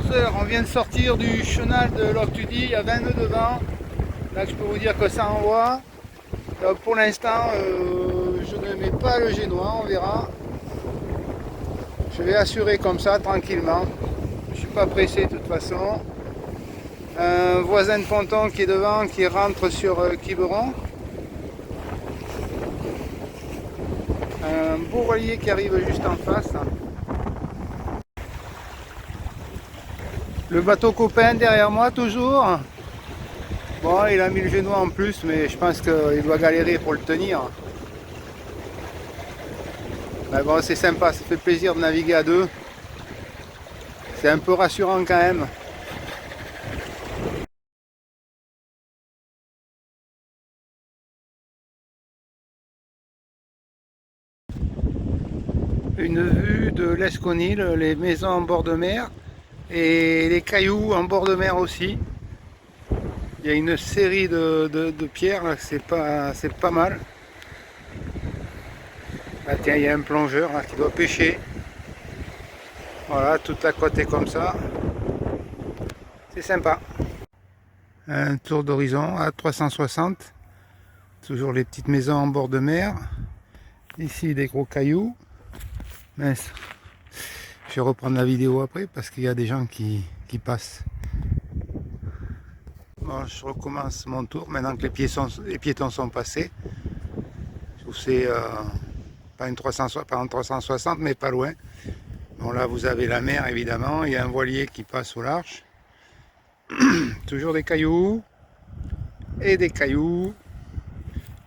14 h, on vient de sortir du chenal de Loch-Tudy, il y a 20 nœuds de vent. Là je peux vous dire que ça envoie. Donc pour l'instant je ne mets pas le génois, on verra. Je vais assurer comme ça tranquillement. Je ne suis pas pressé de toute façon. Un voisin de ponton qui est devant, qui rentre sur Quiberon. Un beau voilier qui arrive juste en face. Le bateau copain derrière moi toujours. Bon, il a mis le génois en plus, mais je pense qu'il doit galérer pour le tenir. Mais bon, c'est sympa, ça fait plaisir de naviguer à deux. C'est un peu rassurant quand même. Une vue de l'Esconil, les maisons en bord de mer et les cailloux en bord de mer aussi. Il y a une série de pierres, c'est pas mal. Ah tiens, il y a un plongeur là, qui doit pêcher. Voilà, toute la côte est comme ça. C'est sympa. Un tour d'horizon à 360. Toujours les petites maisons en bord de mer. Ici des gros cailloux. Mince. Je vais reprendre la vidéo après parce qu'il y a des gens qui passent. Bon, je recommence mon tour maintenant que les piétons sont passés. Je trouve que c'est pas en 360 mais pas loin. Bon là vous avez la mer évidemment, il y a un voilier qui passe au large. Toujours des cailloux et des cailloux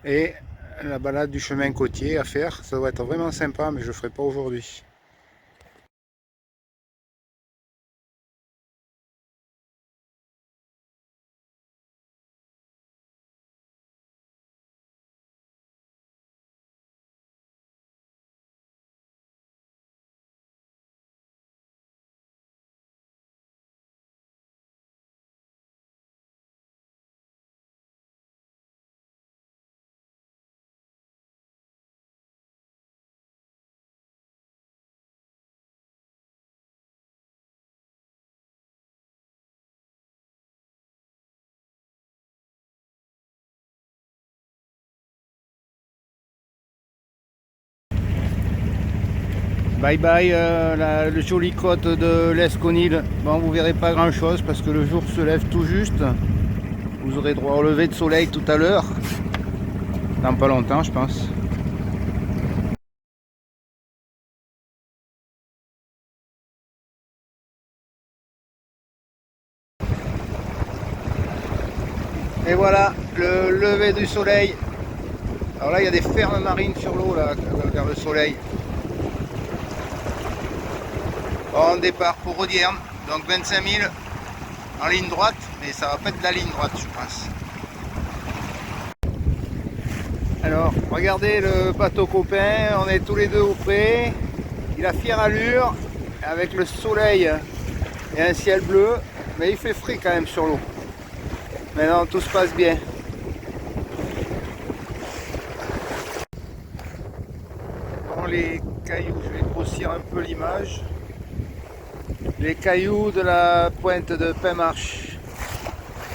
et la balade du chemin côtier à faire. Ça doit être vraiment sympa mais je ne ferai pas aujourd'hui. Bye bye le joli côte de l'Esconil. Bon, vous verrez pas grand chose parce que le jour se lève tout juste. Vous aurez droit au lever de soleil tout à l'heure. Dans pas longtemps je pense. Et voilà le lever du soleil. Alors là il y a des fermes marines sur l'eau là vers le soleil. Bon, départ pour Audierne, donc 25 000 en ligne droite, mais ça va pas être la ligne droite je pense. Alors regardez le bateau copain, on est tous les deux au près, il a fière allure avec le soleil et un ciel bleu, mais il fait frais quand même sur l'eau. Maintenant tout se passe bien. Bon, les cailloux, je vais grossir un peu l'image. Les cailloux de la pointe de Pin-Marche,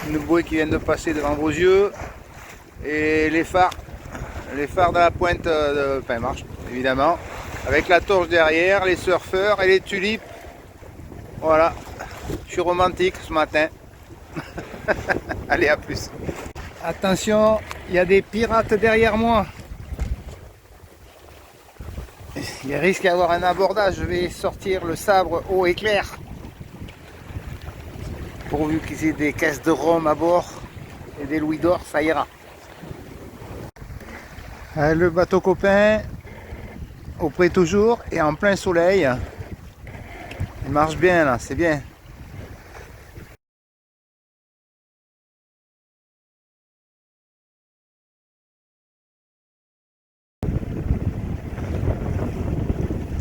une bouée qui vient de passer devant vos yeux, et les phares de la pointe de Pin-Marche évidemment, avec la torche derrière, les surfeurs et les tulipes. Voilà, je suis romantique ce matin. Allez, à plus. Attention, il y a des pirates derrière moi. Il risque d'y avoir un abordage, je vais sortir le sabre haut et clair. Pourvu qu'ils aient des caisses de rhum à bord et des louis d'or, ça ira. Le bateau copain, au près toujours et en plein soleil. Il marche bien là, c'est bien.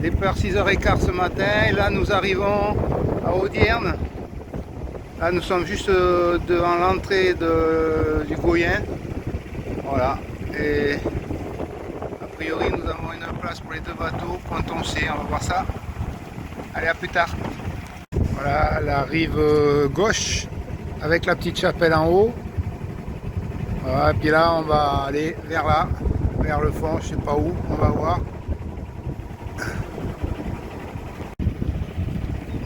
Départ 6h15 ce matin et là nous arrivons à Audierne. Là nous sommes juste devant l'entrée du Goyen. Voilà. Et a priori nous avons une place pour les deux bateaux. Ponton C, on va voir ça. Allez, à plus tard. Voilà la rive gauche avec la petite chapelle en haut. Voilà, et puis là on va aller vers là, vers le fond, je sais pas où, on va voir.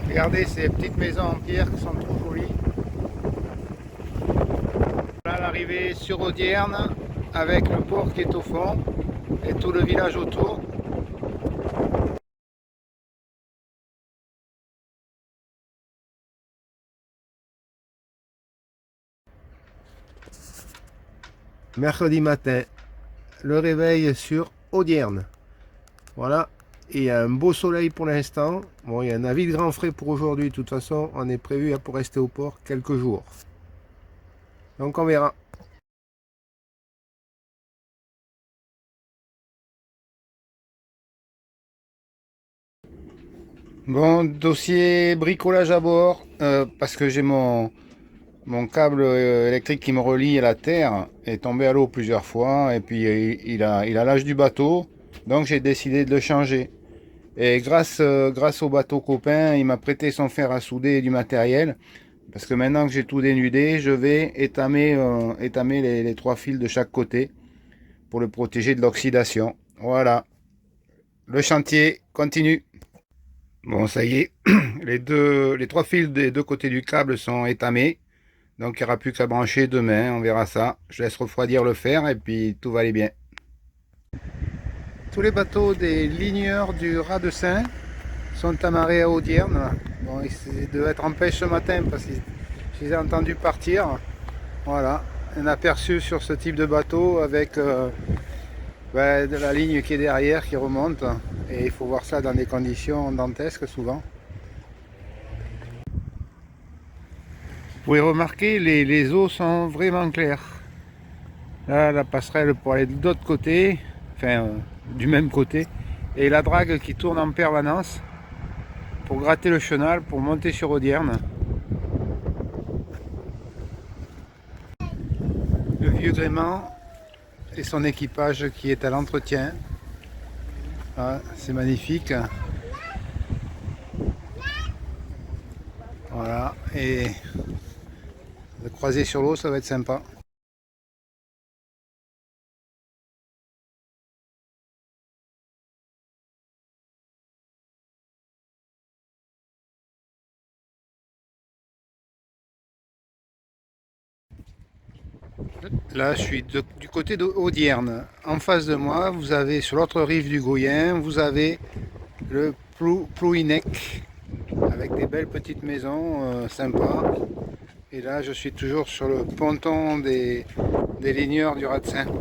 Regardez ces petites maisons en pierre qui sont trop jolies. Là l'arrivée sur Audierne avec le port qui est au fond et tout le village autour. Mercredi matin, le réveil sur Audierne. Voilà, et il y a un beau soleil pour l'instant. Bon, il y a un avis de grand frais pour aujourd'hui. De toute façon, on est prévu pour rester au port quelques jours. Donc on verra. Bon, dossier bricolage à bord, parce que j'ai mon câble électrique qui me relie à la terre est tombé à l'eau plusieurs fois et puis il a l'âge du bateau, donc j'ai décidé de le changer. Et grâce au bateau copain, il m'a prêté son fer à souder et du matériel, parce que maintenant que j'ai tout dénudé, je vais étamer les trois fils de chaque côté pour le protéger de l'oxydation. Voilà, le chantier continue. Bon, ça y est, les trois fils des deux côtés du câble sont étamés. Donc il n'y aura plus qu'à brancher demain, on verra ça. Je laisse refroidir le fer et puis tout va aller bien. Tous les bateaux des ligneurs du Raz de Seine sont amarrés à Audierne. Bon, ils devaient être en pêche ce matin parce que je les ai entendus partir. Voilà, un aperçu sur ce type de bateau avec de la ligne qui est derrière qui remonte. Et il faut voir ça dans des conditions dantesques souvent. Vous pouvez remarquer, les eaux sont vraiment claires. Là, la passerelle pour aller de l'autre côté, enfin du même côté, et la drague qui tourne en permanence pour gratter le chenal, pour monter sur Audierne. Le vieux gréement et son équipage qui est à l'entretien. Ah, c'est magnifique. Voilà, et de croiser sur l'eau, ça va être sympa. Là, je suis du côté d'Audierne. En face de moi, vous avez sur l'autre rive du Goyen, vous avez le Plouhinec avec des belles petites maisons sympas. Et là, je suis toujours sur le ponton des ligneurs du Raz de Seine.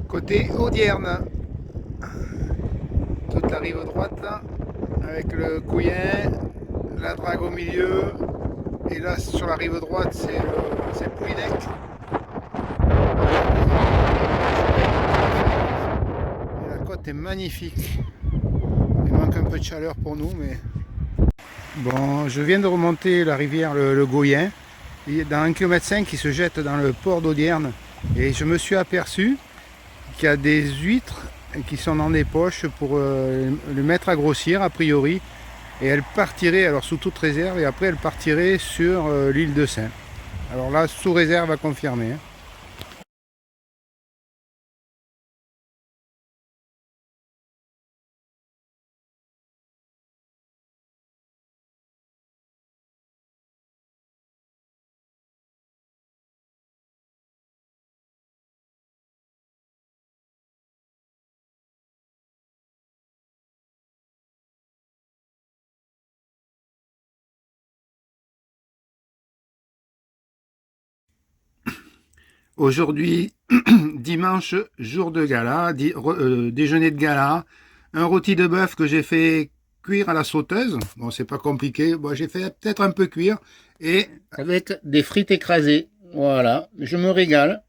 Côté Audierne, toute la rive droite là, avec le Goyen, la drague au milieu. Et là, sur la rive droite, c'est le Plouhinec. Et la côte est magnifique. Il manque un peu de chaleur pour nous, mais... Bon, je viens de remonter la rivière le Goyen. Il y a dans 1,5 km qui se jette dans le port d'Audierne. Et je me suis aperçu qu'il y a des huîtres qui sont dans des poches pour le mettre à grossir, a priori. Et elle partirait, alors sous toute réserve, et après elle partirait sur l'île de Seine. Alors là, sous réserve à confirmer. Aujourd'hui, dimanche, jour de gala, déjeuner de gala, un rôti de bœuf que j'ai fait cuire à la sauteuse. Bon, c'est pas compliqué. Bon, j'ai fait peut-être un peu cuire et avec des frites écrasées. Voilà, je me régale.